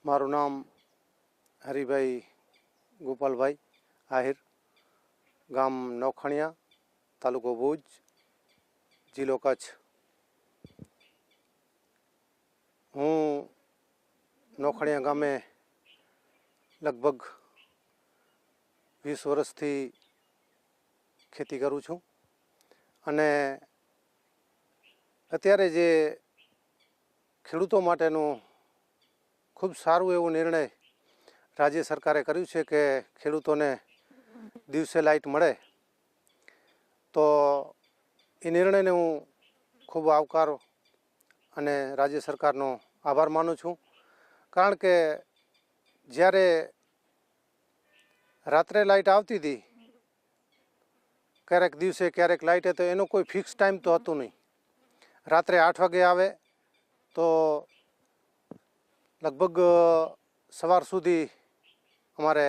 મારું નામ હરિભાઈ ગોપાલભાઈ આહિર, ગામ નવખણિયા, તાલુકો ભુજ, જિલ્લો કચ્છ। હું નવખણિયા ગામે લગભગ 20 વર્ષથી ખેતી કરું છું અને અત્યારે જે ખેડૂતો માટેનું ખૂબ સારું એવું નિર્ણય રાજ્ય સરકારે કર્યું છે કે ખેડૂતોને દિવસે લાઇટ મળે, તો એ નિર્ણયને હું ખૂબ આવકારું અને રાજ્ય સરકારનો આભાર માનું છું। કારણ કે જ્યારે રાત્રે લાઇટ આવતી હતી, ક્યારેક દિવસે ક્યારેક લાઇટ તો એનો કોઈ ફિક્સ ટાઈમ તો હતો નહીં। રાત્રે 8 વાગે આવે તો લગભગ સવાર સુધી અમારે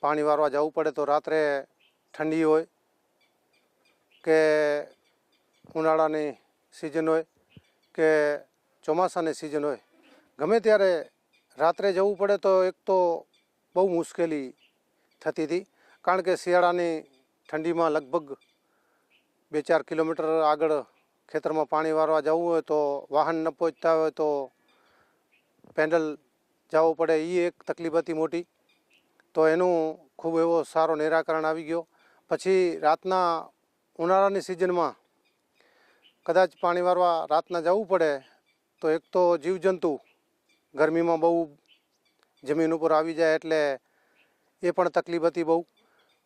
પાણી વારવા જવું પડે। તો રાત્રે ઠંડી હોય કે ઉનાળાની સિઝન હોય કે ચોમાસાની સિઝન હોય, ગમે ત્યારે રાત્રે જવું પડે તો એક તો બહુ મુશ્કેલી થતી હતી। કારણ કે શિયાળાની ઠંડીમાં લગભગ 2-4 કિલોમીટર આગળ ખેતરમાં પાણી વારવા જવું હોય તો વાહન ન પહોંચતા હોય તો પેન્ડલ જવું પડે, એ એક તકલીફ હતી મોટી। તો એનું ખૂબ એવો સારો નિરાકરણ આવી ગયો। પછી રાતના ઉનાળાની સિઝનમાં કદાચ પાણી વારવા રાતના જવું પડે તો એક તો જીવજંતુ ગરમીમાં બહુ જમીન ઉપર આવી જાય એટલે એ પણ તકલીફ હતી બહુ।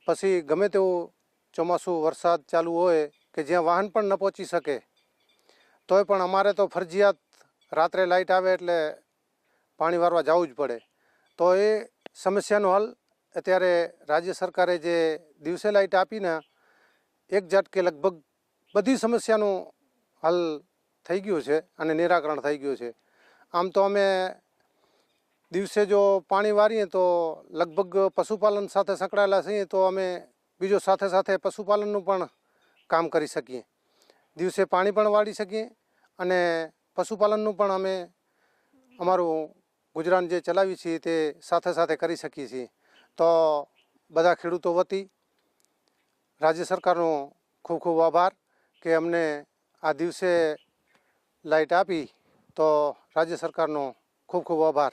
પછી ગમે તેવું ચોમાસું વરસાદ ચાલુ હોય કે જ્યાં વાહન પણ ન પહોંચી શકે, તોય પણ અમારે તો ફરજિયાત રાત્રે લાઇટ આવે એટલે પાણી વારવા જવું જ પડે। તો એ સમસ્યાનો હલ અત્યારે રાજ્ય સરકારે જે દિવસે લાઇટ આપીને એક ઝટકે લગભગ બધી સમસ્યાનું હલ થઈ ગયું છે અને નિરાકરણ થઈ ગયું છે। આમ તો અમે દિવસે જો પાણી વારીએ તો લગભગ પશુપાલન સાથે સંકળાયેલા છીએ, તો અમે બીજો સાથે સાથે પશુપાલનનું પણ કામ કરી શકીએ। દિવસે પાણી પણ વાળી શકીએ અને પશુપાલનનું પણ અમે અમારું ગુજરાન જે ચલાવી છીએ તે સાથે સાથે કરી શકીએ છીએ। તો બધા ખેડૂતો વતી રાજ્ય સરકારનો ખૂબ ખૂબ આભાર કે અમને આ દિવસે લાઇટ આપી, તો રાજ્ય સરકારનો ખૂબ ખૂબ આભાર।